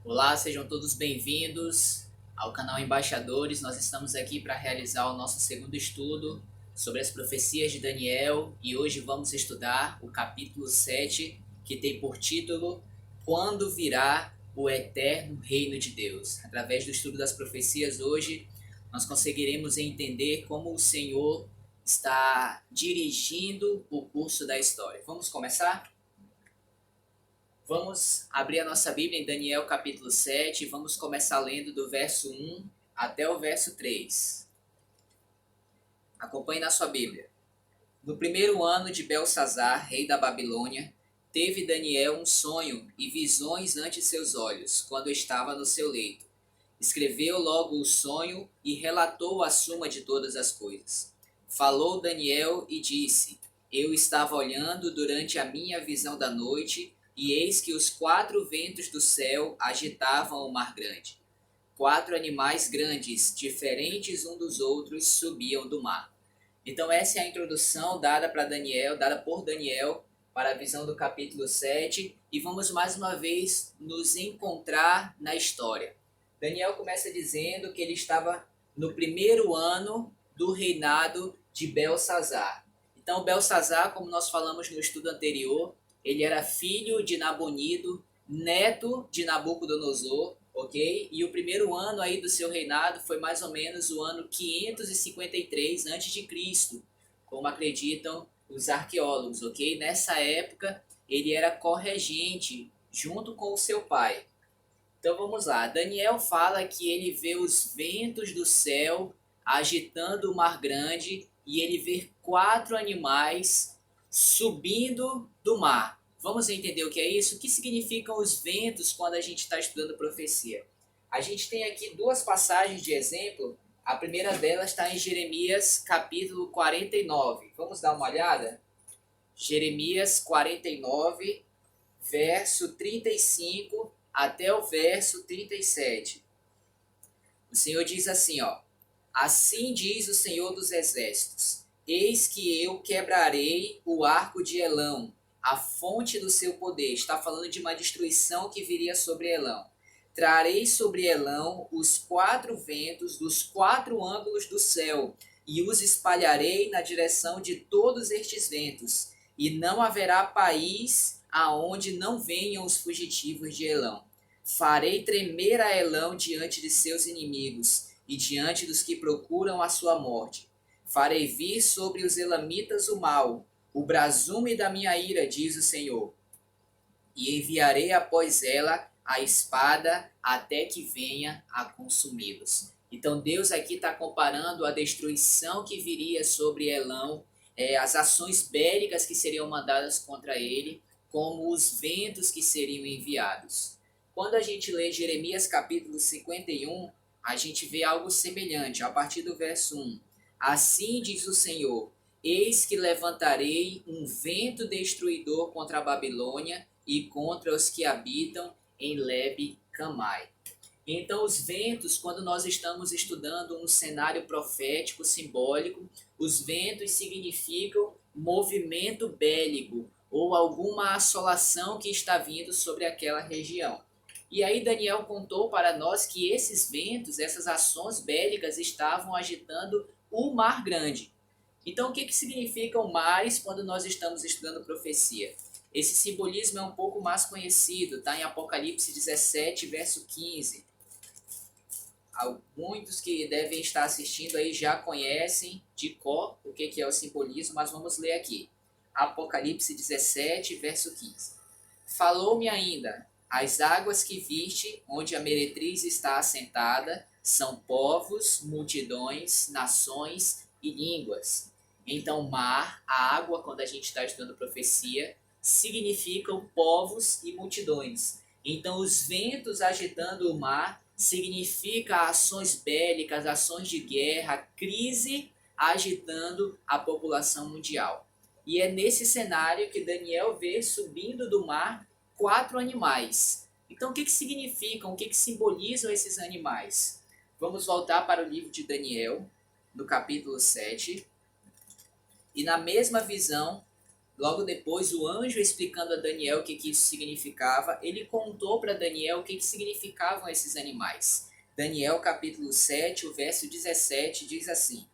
Olá, sejam todos bem-vindos ao canal Embaixadores. Nós estamos aqui para realizar o nosso segundo estudo sobre as profecias de Daniel e hoje vamos estudar o capítulo 7, que tem por título Quando virá o eterno reino de Deus. Através do estudo das profecias hoje, nós conseguiremos entender como o Senhor está dirigindo o curso da história. Vamos começar? Vamos abrir a nossa Bíblia em Daniel capítulo 7 e vamos começar lendo do verso 1 até o verso 3. Acompanhe na sua Bíblia. No primeiro ano de Belsazar, rei da Babilônia, teve Daniel um sonho e visões ante seus olhos, quando estava no seu leito. Escreveu logo o sonho e relatou a suma de todas as coisas. Falou Daniel e disse: Eu estava olhando durante a minha visão da noite, e eis que os quatro ventos do céu agitavam o mar grande. Quatro animais grandes, diferentes um dos outros, subiam do mar. Então essa é a introdução dada para Daniel, dada por Daniel para a visão do capítulo 7, e vamos mais uma vez nos encontrar na história. Daniel começa dizendo que ele estava no primeiro ano do reinado de Belsazar. Então Belsazar, como nós falamos no estudo anterior, ele era filho de Nabonido, neto de Nabucodonosor, ok? E o primeiro ano aí do seu reinado foi mais ou menos o ano 553 a.C., como acreditam os arqueólogos, ok? Nessa época ele era corregente junto com o seu pai. Então vamos lá. Daniel fala que ele vê os ventos do céu agitando o mar grande e ele vê quatro animais subindo do mar. Vamos entender o que é isso? O que significam os ventos quando a gente está estudando profecia? A gente tem aqui duas passagens de exemplo. A primeira delas está em Jeremias capítulo 49. Vamos dar uma olhada? Jeremias 49, verso 35 até o verso 37. O Senhor diz assim, ó: Assim diz o Senhor dos Exércitos: Eis que eu quebrarei o arco de Elão, a fonte do seu poder. Está falando de uma destruição que viria sobre Elão. Trarei sobre Elão os quatro ventos dos quatro ângulos do céu, e os espalharei na direção de todos estes ventos, e não haverá país aonde não venham os fugitivos de Elão. Farei tremer a Elão diante de seus inimigos e diante dos que procuram a sua morte. Farei vir sobre os elamitas o mal, o brasume da minha ira, diz o Senhor. E enviarei após ela a espada até que venha a consumi-los. Então Deus aqui está comparando a destruição que viria sobre Elão, as ações bélicas que seriam mandadas contra ele, como os ventos que seriam enviados. Quando a gente lê Jeremias capítulo 51, a gente vê algo semelhante, a partir do verso 1. Assim diz o Senhor: Eis que levantarei um vento destruidor contra a Babilônia e contra os que habitam em Lebe Camai. Então, os ventos, quando nós estamos estudando um cenário profético, simbólico, os ventos significam movimento bélico ou alguma assolação que está vindo sobre aquela região. E aí Daniel contou para nós que esses ventos, essas ações bélicas estavam agitando o Mar Grande. Então, o que significam mares quando nós estamos estudando profecia? Esse simbolismo é um pouco mais conhecido, está em Apocalipse 17, verso 15. Muitos que devem estar assistindo aí já conhecem de cor o que é o simbolismo, mas vamos ler aqui. Apocalipse 17, verso 15. Falou-me ainda: as águas que viste, onde a meretriz está assentada, são povos, multidões, nações e línguas. Então, mar, a água, quando a gente está estudando profecia, significam povos e multidões. Então, os ventos agitando o mar significa ações bélicas, ações de guerra, crise agitando a população mundial. E é nesse cenário que Daniel vê subindo do mar quatro animais. Então, o que significam, o que simbolizam esses animais? Vamos voltar para o livro de Daniel, no capítulo 7. E na mesma visão, Logo depois, o anjo explicando a Daniel o que isso significava, ele contou para Daniel o que significavam esses animais. Daniel capítulo 7, o verso 17 diz assim: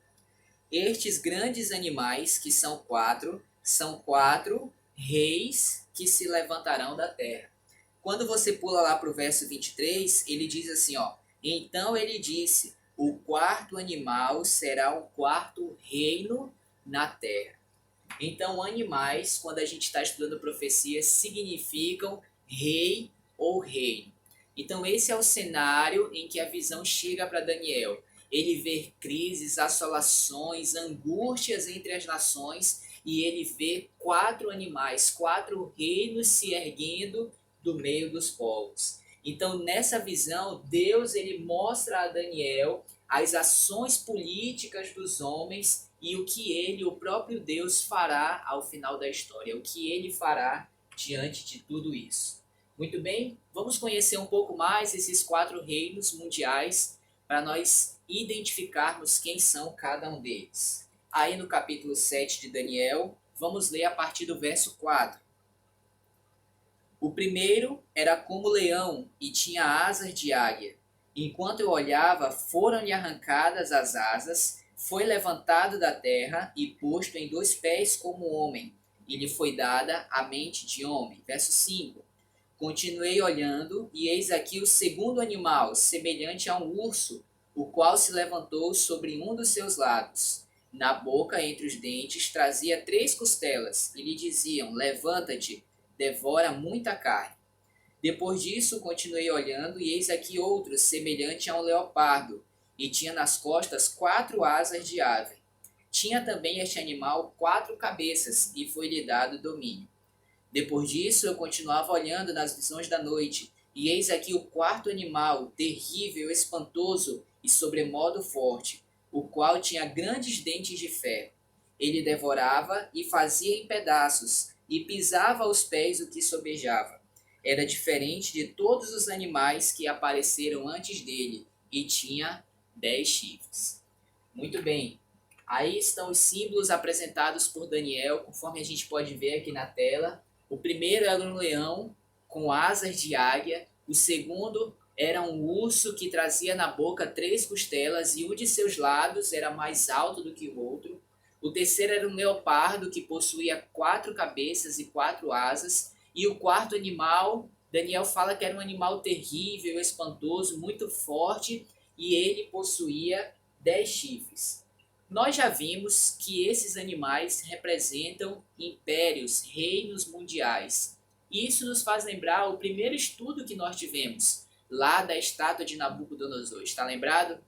Estes grandes animais, que são quatro reis que se levantarão da terra. Quando você pula lá para o verso 23, ele diz assim, ó: Então ele disse, o quarto animal será um quarto reino na terra. Então, animais, quando a gente está estudando profecias, significam rei ou reino. Então, esse é o cenário em que a visão chega para Daniel. Ele vê crises, assolações, angústias entre as nações e ele vê quatro animais, quatro reinos se erguendo do meio dos povos. Então, nessa visão, Deus ele mostra a Daniel as ações políticas dos homens e o que ele, o próprio Deus, fará ao final da história, o que ele fará diante de tudo isso. Muito bem, vamos conhecer um pouco mais esses quatro reinos mundiais para nós identificarmos quem são cada um deles. Aí no capítulo 7 de Daniel, vamos ler a partir do verso 4. O primeiro era como leão e tinha asas de águia. Enquanto eu olhava, foram-lhe arrancadas as asas, foi levantado da terra e posto em 2 pés como homem, e lhe foi dada a mente de homem. Verso 5. Continuei olhando, e eis aqui o segundo animal, semelhante a um urso, o qual se levantou sobre um dos seus lados. Na boca, entre os dentes, trazia 3 costelas, e lhe diziam: Levanta-te, devora muita carne. Depois disso, continuei olhando, e eis aqui outro, semelhante a um leopardo, e tinha nas costas 4 asas de ave. Tinha também este animal 4 cabeças, e foi-lhe dado domínio. Depois disso, eu continuava olhando nas visões da noite, e eis aqui o quarto animal, terrível, espantoso e sobremodo forte, o qual tinha grandes dentes de ferro. Ele devorava e fazia em pedaços, e pisava aos pés o que sobejava. Era diferente de todos os animais que apareceram antes dele, e tinha 10 chifres. Muito bem. Aí estão os símbolos apresentados por Daniel, conforme a gente pode ver aqui na tela. O primeiro era um leão com asas de águia. O segundo era um urso que trazia na boca 3 costelas e um de seus lados era mais alto do que o outro. O terceiro era um leopardo que possuía 4 cabeças e 4 asas. E o quarto animal, Daniel fala que era um animal terrível, espantoso, muito forte, e ele possuía 10 chifres. Nós já vimos que esses animais representam impérios, reinos mundiais. E isso nos faz lembrar o primeiro estudo que nós tivemos, lá da estátua de Nabucodonosor. Está lembrado?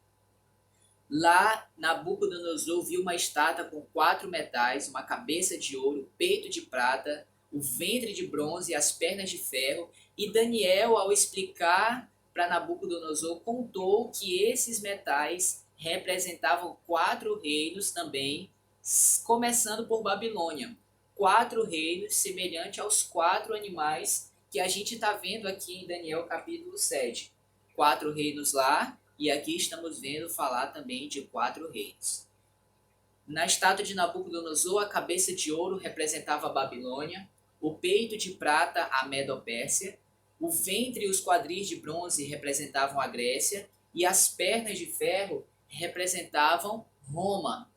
Lá, Nabucodonosor viu uma estátua com 4 metais, uma cabeça de ouro, peito de prata, o ventre de bronze e as pernas de ferro. E Daniel, ao explicar para Nabucodonosor, contou que esses metais representavam 4 reinos também, começando por Babilônia. 4 reinos semelhante aos 4 animais que a gente está vendo aqui em Daniel capítulo 7. 4 reinos lá, e aqui estamos vendo falar também de 4 reinos. Na estátua de Nabucodonosor, a cabeça de ouro representava a Babilônia, o peito de prata a Medo-Pérsia, o ventre e os quadris de bronze representavam a Grécia e as pernas de ferro representavam Roma.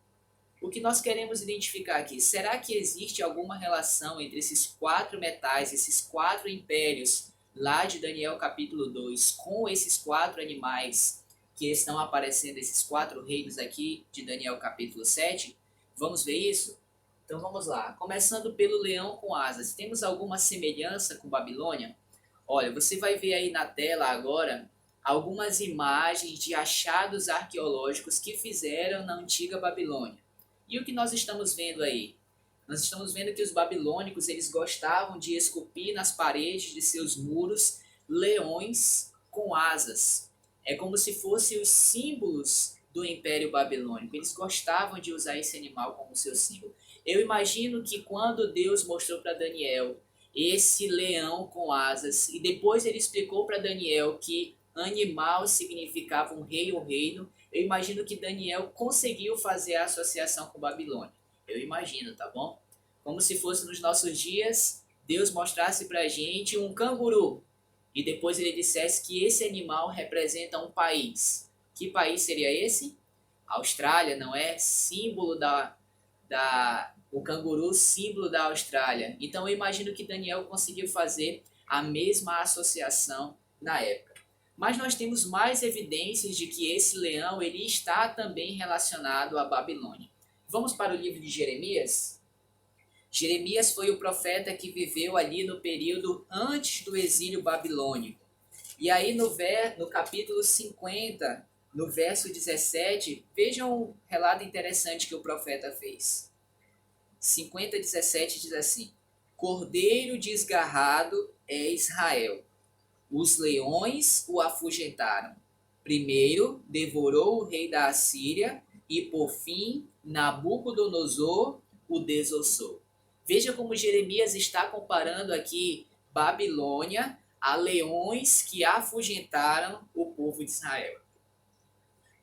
O que nós queremos identificar aqui? Será que existe alguma relação entre esses 4 metais, esses 4 impérios lá de Daniel capítulo 2 com esses 4 animais que estão aparecendo, esses 4 reinos aqui de Daniel capítulo 7? Vamos ver isso? Então vamos lá. Começando pelo leão com asas. Temos alguma semelhança com Babilônia? Olha, você vai ver aí na tela agora algumas imagens de achados arqueológicos que fizeram na antiga Babilônia. E o que nós estamos vendo aí? Nós estamos vendo que os babilônicos eles gostavam de esculpir nas paredes de seus muros leões com asas. É como se fossem os símbolos do Império Babilônico. Eles gostavam de usar esse animal como seu símbolo. Eu imagino que quando Deus mostrou para Daniel esse leão com asas, e depois ele explicou para Daniel que animal significava um rei ou reino, eu imagino que Daniel conseguiu fazer a associação com Babilônia. Eu imagino, tá bom? Como se fosse nos nossos dias, Deus mostrasse para a gente um canguru e depois ele dissesse que esse animal representa um país. Que país seria esse? A Austrália, não é? Símbolo o canguru, símbolo da Austrália. Então eu imagino que Daniel conseguiu fazer a mesma associação na época. Mas nós temos mais evidências de que esse leão ele está também relacionado à Babilônia. Vamos para o livro de Jeremias? Jeremias foi o profeta que viveu ali no período antes do exílio babilônico. E aí no capítulo 50, no verso 17, vejam um relato interessante que o profeta fez. 50:17 diz assim: Cordeiro desgarrado é Israel. Os leões o afugentaram. Primeiro devorou o rei da Assíria e, por fim, Nabucodonosor o desossou. Veja como Jeremias está comparando aqui Babilônia a leões que afugentaram o povo de Israel.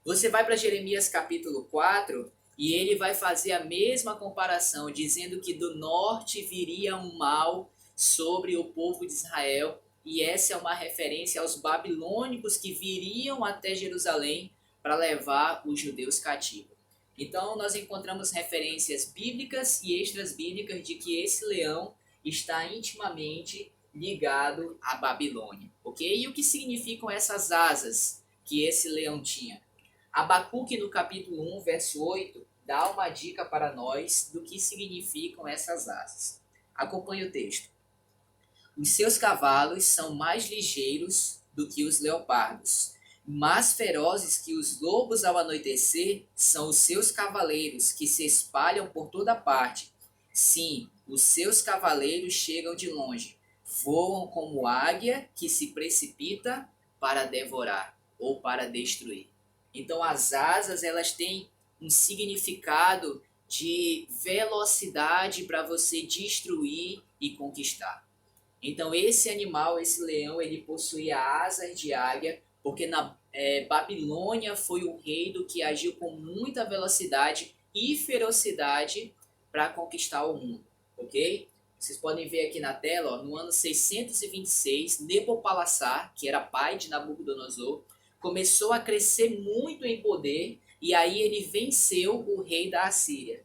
Você vai para Jeremias capítulo 4 e ele vai fazer a mesma comparação, dizendo que do norte viria um mal sobre o povo de Israel, e essa é uma referência aos babilônicos que viriam até Jerusalém para levar os judeus cativos. Então nós encontramos referências bíblicas e extras-bíblicas de que esse leão está intimamente ligado à Babilônia, ok? E o que significam essas asas que esse leão tinha? Abacuque, no capítulo 1, verso 8, dá uma dica para nós do que significam essas asas. Acompanhe o texto. Os seus cavalos são mais ligeiros do que os leopardos, mais ferozes que os lobos ao anoitecer são os seus cavaleiros, que se espalham por toda parte. Sim, os seus cavaleiros chegam de longe, voam como águia que se precipita para devorar ou para destruir. Então as asas elas têm um significado de velocidade para você destruir e conquistar. Então esse animal, esse leão, ele possuía asas de águia, porque na Babilônia foi o reino que agiu com muita velocidade e ferocidade para conquistar o mundo, ok? Vocês podem ver aqui na tela, ó, no ano 626, Nabopolassar, que era pai de Nabucodonosor, começou a crescer muito em poder e aí ele venceu o rei da Assíria.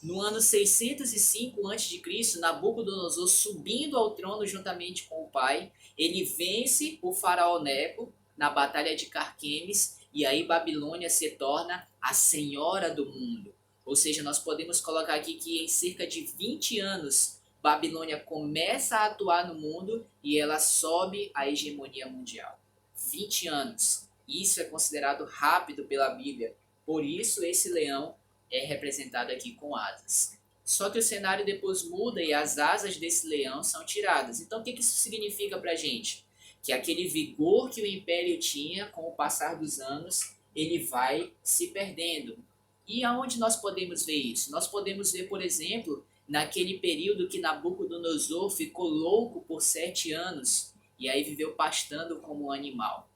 No ano 605 a.C., Nabucodonosor, subindo ao trono juntamente com o pai, ele vence o faraó Neco na batalha de Carquemes e aí Babilônia se torna a senhora do mundo. Ou seja, nós podemos colocar aqui que em cerca de 20 anos Babilônia começa a atuar no mundo e ela sobe à hegemonia mundial. 20 anos. Isso é considerado rápido pela Bíblia. Por isso esse leão é representado aqui com asas. Só que o cenário depois muda e as asas desse leão são tiradas. Então o que isso significa para a gente? Que aquele vigor que o império tinha com o passar dos anos, ele vai se perdendo. E aonde nós podemos ver isso? Nós podemos ver, por exemplo, naquele período que Nabucodonosor ficou louco por 7 anos e aí viveu pastando como um animal.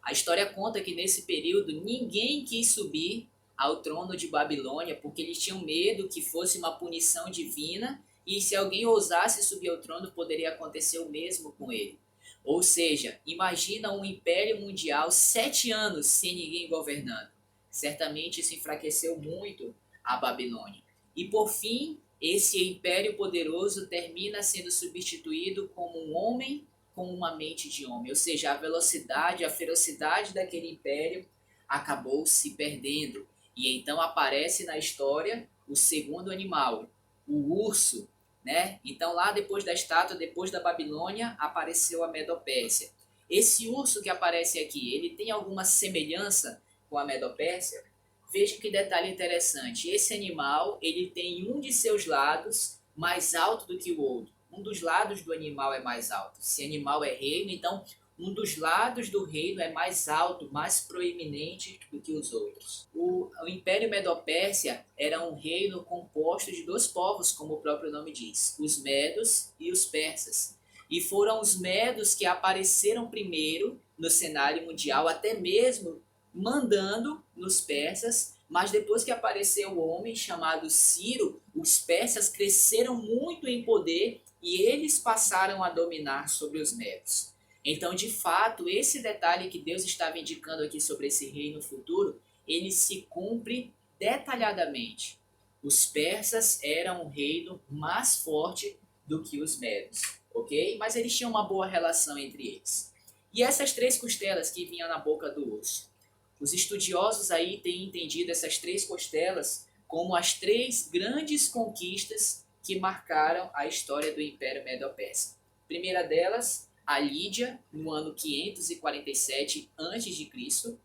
A história conta que nesse período ninguém quis subir ao trono de Babilônia porque eles tinham medo que fosse uma punição divina e se alguém ousasse subir ao trono poderia acontecer o mesmo com ele. Ou seja, imagina um império mundial 7 anos sem ninguém governando. Certamente isso enfraqueceu muito a Babilônia. E por fim, esse império poderoso termina sendo substituído como um homem com uma mente de homem, ou seja, a velocidade, a ferocidade daquele império acabou se perdendo. E então aparece na história o segundo animal, o urso, né? Então lá depois da estátua, depois da Babilônia, apareceu a Medopérsia. Esse urso que aparece aqui, ele tem alguma semelhança com a Medopérsia? Veja que detalhe interessante, esse animal, ele tem um de seus lados mais alto do que o outro. Um dos lados do animal é mais alto. Se animal é reino, então um dos lados do reino é mais alto, mais proeminente do que os outros. O Império Medo-Pérsia era um reino composto de 2 povos, como o próprio nome diz, os medos e os persas. E foram os medos que apareceram primeiro no cenário mundial, até mesmo mandando nos persas Mas depois que apareceu o homem chamado Ciro, os persas cresceram muito em poder e eles passaram a dominar sobre os medos. Então, de fato, esse detalhe que Deus estava indicando aqui sobre esse reino futuro, ele se cumpre detalhadamente. Os persas eram um reino mais forte do que os medos, ok? Mas eles tinham uma boa relação entre eles. E essas três costelas que vinham na boca do urso? Os estudiosos aí têm entendido essas três costelas como as três grandes conquistas que marcaram a história do Império Medo-Persa. Primeira delas, a Lídia, no ano 547 a.C.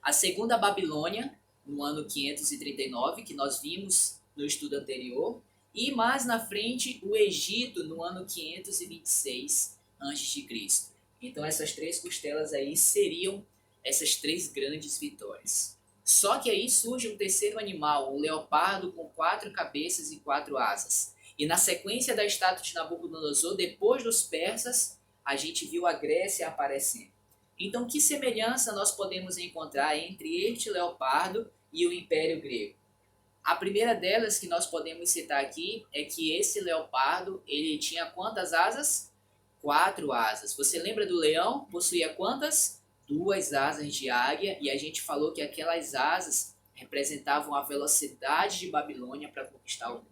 A segunda, a Babilônia, no ano 539, que nós vimos no estudo anterior. E mais na frente, o Egito, no ano 526 a.C. Então essas três costelas aí seriam essas três grandes vitórias. Só que aí surge um terceiro animal, um leopardo com 4 cabeças e 4 asas. E na sequência da estátua de Nabucodonosor, depois dos persas, a gente viu a Grécia aparecendo. Então, que semelhança nós podemos encontrar entre este leopardo e o Império Grego? A primeira delas que nós podemos citar aqui é que esse leopardo, ele tinha quantas asas? 4 asas. Você lembra do leão? Possuía quantas? 2 asas de águia, e a gente falou que aquelas asas representavam a velocidade de Babilônia para conquistar o mundo.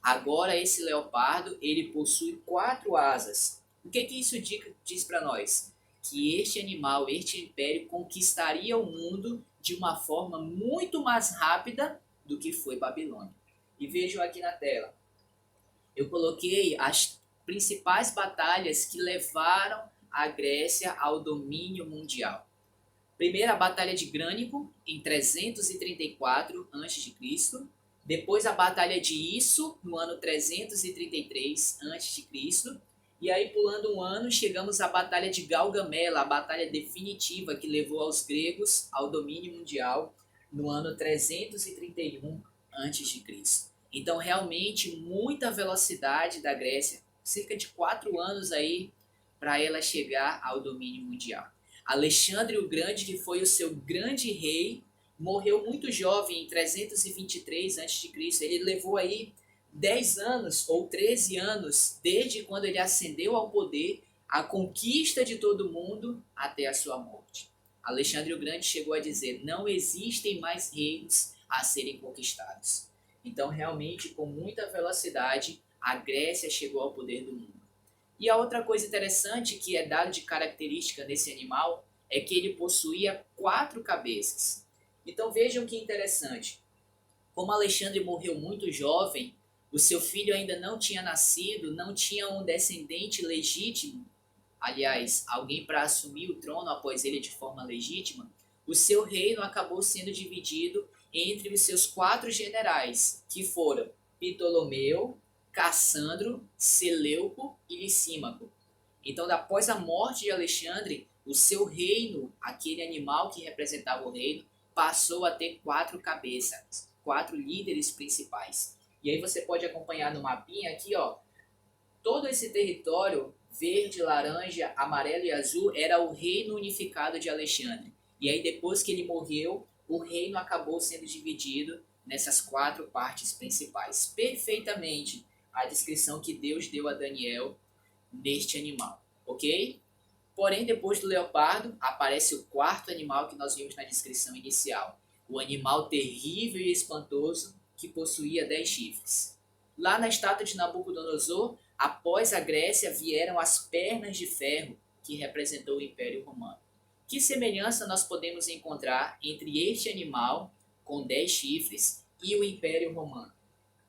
Agora esse leopardo, ele possui 4 asas. O que isso diz para nós? Que este animal, este império, conquistaria o mundo de uma forma muito mais rápida do que foi Babilônia. E vejam aqui na tela. Eu coloquei as principais batalhas que levaram a Grécia ao domínio mundial. Primeiro, a Batalha de Grânico, em 334 a.C. Depois, a Batalha de Isso, no ano 333 a.C. E aí, pulando um ano, chegamos à Batalha de Galgamela, a batalha definitiva que levou aos gregos ao domínio mundial no ano 331 a.C. Então, realmente, muita velocidade da Grécia, cerca de 4 anos aí para ela chegar ao domínio mundial. Alexandre o Grande, que foi o seu grande rei, morreu muito jovem, em 323 a.C. Ele levou aí 10 anos ou 13 anos, desde quando ele ascendeu ao poder, a conquista de todo mundo até a sua morte. Alexandre o Grande chegou a dizer: não existem mais reinos a serem conquistados. Então, realmente, com muita velocidade, a Grécia chegou ao poder do mundo. E a outra coisa interessante que é dado de característica nesse animal é que ele possuía 4 cabeças. Então vejam que interessante. Como Alexandre morreu muito jovem, o seu filho ainda não tinha nascido, não tinha um descendente legítimo, aliás, alguém para assumir o trono após ele de forma legítima, o seu reino acabou sendo dividido entre os seus 4 generais, que foram Ptolomeu, Cassandro, Seleuco e Licímaco. Então, após a morte de Alexandre, o seu reino, aquele animal que representava o reino, passou a ter 4 cabeças, 4 líderes principais. E aí você pode acompanhar no mapinha aqui, ó, todo esse território verde, laranja, amarelo e azul era o reino unificado de Alexandre. E aí depois que ele morreu, o reino acabou sendo dividido nessas 4 partes principais. Perfeitamente a descrição que Deus deu a Daniel neste animal, ok? Porém, depois do leopardo, aparece o 4º animal que nós vimos na descrição inicial. O animal terrível e espantoso que possuía 10 chifres. Lá na estátua de Nabucodonosor, após a Grécia, vieram as pernas de ferro, que representou o Império Romano. Que semelhança nós podemos encontrar entre este animal, com 10 chifres, e o Império Romano?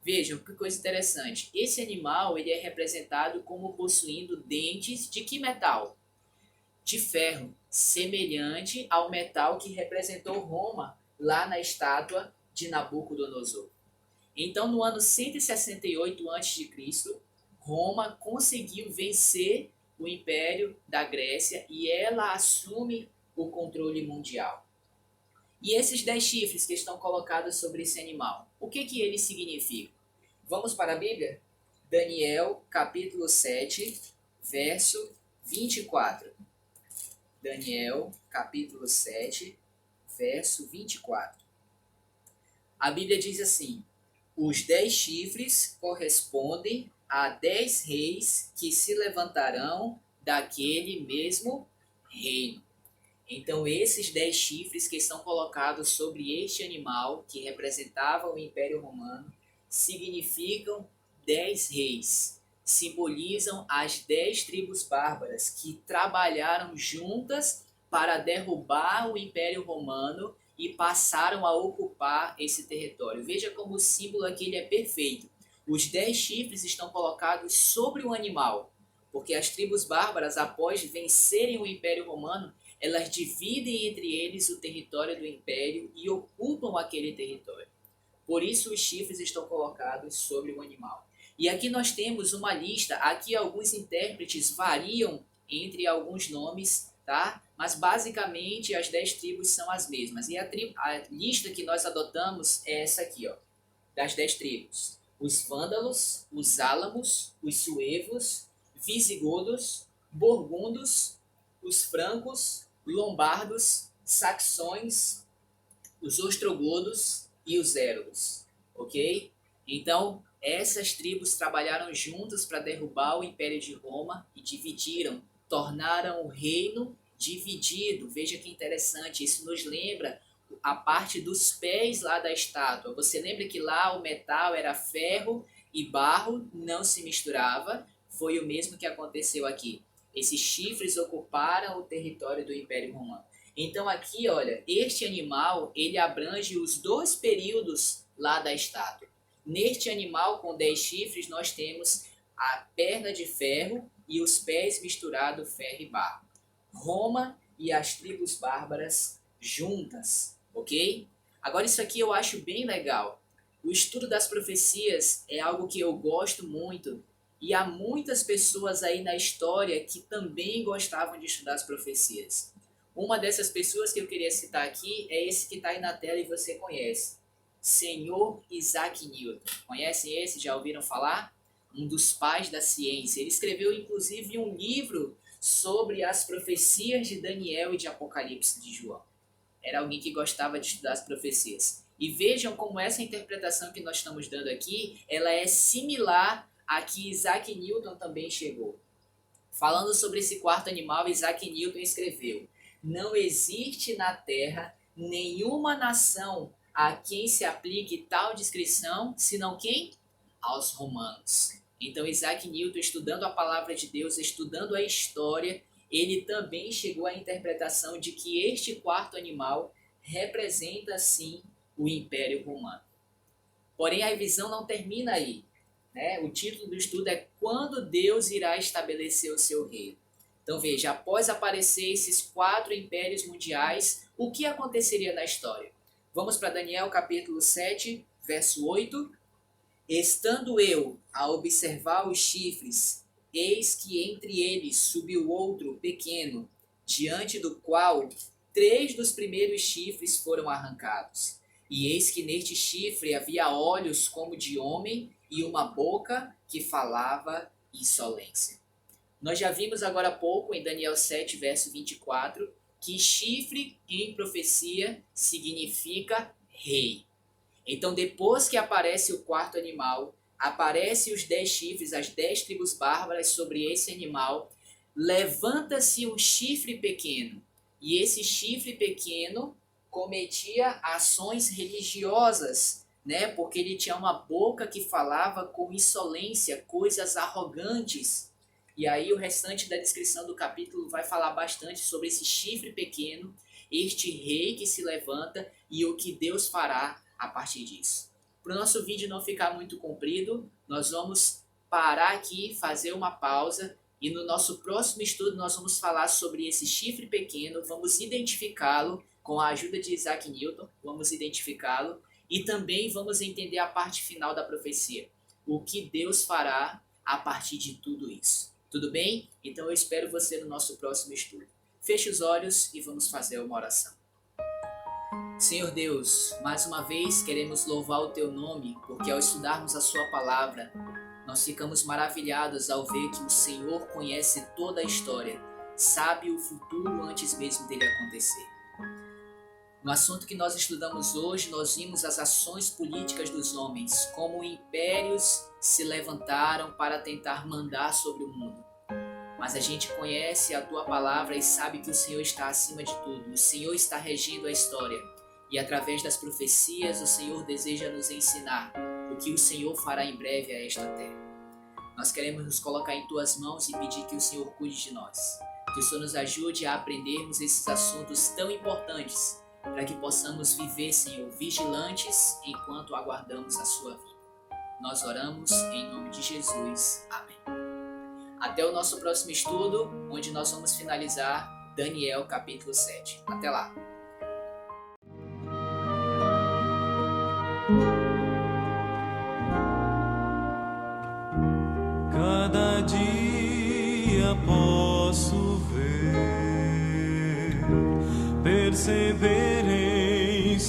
Vejam que coisa interessante. Esse animal ele é representado como possuindo dentes de que metal? De ferro, semelhante ao metal que representou Roma lá na estátua de Nabucodonosor. Então, no ano 168 a.C., Roma conseguiu vencer o Império da Grécia e ela assume o controle mundial. E esses 10 chifres que estão colocados sobre esse animal, o que eles significam? Vamos para a Bíblia? Daniel, capítulo 7, verso 24. Daniel, capítulo 7, verso 24. A Bíblia diz assim: os 10 chifres correspondem a 10 reis que se levantarão daquele mesmo reino. Então, esses 10 chifres que estão colocados sobre este animal, que representava o Império Romano, significam 10 reis. Simbolizam as 10 tribos bárbaras que trabalharam juntas para derrubar o Império Romano e passaram a ocupar esse território. Veja como o símbolo aqui ele é perfeito. Os 10 chifres estão colocados sobre o animal, porque as tribos bárbaras, após vencerem o Império Romano, elas dividem entre eles o território do império e ocupam aquele território. Por isso os chifres estão colocados sobre o animal. E aqui nós temos uma lista, aqui alguns intérpretes variam entre alguns nomes, tá? Mas basicamente as 10 tribos são as mesmas. E a lista que nós adotamos é essa aqui, ó, das 10 tribos. Os vândalos, os álamos, os suevos, visigodos, burgundos, os francos, lombardos, saxões, os ostrogodos e os érulos, ok? Então, essas tribos trabalharam juntas para derrubar o Império de Roma e dividiram, tornaram o reino dividido. Veja que interessante, isso nos lembra a parte dos pés lá da estátua. Você lembra que lá o metal era ferro e barro, não se misturava? Foi o mesmo que aconteceu aqui. Esses chifres ocuparam o território do Império Romano. Então aqui, olha, este animal, ele abrange os 2 períodos lá da estátua. Neste animal com 10 chifres, nós temos a perna de ferro e os pés misturados ferro e barro. Roma e as tribos bárbaras juntas, ok? Agora isso aqui eu acho bem legal. O estudo das profecias é algo que eu gosto muito e há muitas pessoas aí na história que também gostavam de estudar as profecias. Uma dessas pessoas que eu queria citar aqui é esse que está aí na tela e você conhece. Senhor Isaac Newton. Conhecem esse? Já ouviram falar? Um dos pais da ciência. Ele escreveu inclusive um livro sobre as profecias de Daniel e de Apocalipse de João. Era alguém que gostava de estudar as profecias. E vejam como essa interpretação que nós estamos dando aqui, ela é similar a que Isaac Newton também chegou. Falando sobre esse quarto animal, Isaac Newton escreveu: não existe na Terra nenhuma nação a quem se aplique tal descrição, senão quem? Aos romanos. Então Isaac Newton, estudando a palavra de Deus, estudando a história, ele também chegou à interpretação de que este quarto animal representa, sim, o Império Romano. Porém, a visão não termina aí, né? O título do estudo é Quando Deus irá estabelecer o seu reino. Então veja, após aparecer esses 4 impérios mundiais, o que aconteceria na história? Vamos para Daniel capítulo 7, verso 8. Estando eu a observar os chifres, eis que entre eles subiu outro pequeno, diante do qual 3 dos primeiros chifres foram arrancados. E eis que neste chifre havia olhos como de homem e uma boca que falava insolência. Nós já vimos agora há pouco, em Daniel 7, verso 24, que chifre em profecia significa rei. Então, depois que aparece o quarto animal, aparecem os 10 chifres, as 10 tribos bárbaras sobre esse animal, levanta-se um chifre pequeno. E esse chifre pequeno cometia ações religiosas, né? Porque ele tinha uma boca que falava com insolência, coisas arrogantes. E aí o restante da descrição do capítulo vai falar bastante sobre esse chifre pequeno, este rei que se levanta e o que Deus fará a partir disso. Para o nosso vídeo não ficar muito comprido, nós vamos parar aqui, fazer uma pausa e no nosso próximo estudo nós vamos falar sobre esse chifre pequeno, vamos identificá-lo com a ajuda de Isaac Newton, vamos identificá-lo e também vamos entender a parte final da profecia, o que Deus fará a partir de tudo isso. Tudo bem? Então eu espero você no nosso próximo estudo. Feche os olhos e vamos fazer uma oração. Senhor Deus, mais uma vez queremos louvar o Teu nome, porque ao estudarmos a Sua palavra, nós ficamos maravilhados ao ver que o Senhor conhece toda a história, sabe o futuro antes mesmo dele acontecer. No assunto que nós estudamos hoje, nós vimos as ações políticas dos homens, como impérios se levantaram para tentar mandar sobre o mundo. Mas a gente conhece a tua palavra e sabe que o Senhor está acima de tudo. O Senhor está regendo a história. E através das profecias, o Senhor deseja nos ensinar o que o Senhor fará em breve a esta terra. Nós queremos nos colocar em tuas mãos e pedir que o Senhor cuide de nós. Que o Senhor nos ajude a aprendermos esses assuntos tão importantes, para que possamos viver, Senhor, vigilantes enquanto aguardamos a sua vida. Nós oramos em nome de Jesus. Amém. Até o nosso próximo estudo, onde nós vamos finalizar Daniel capítulo 7. Até lá. Cada dia posso ver, perceber em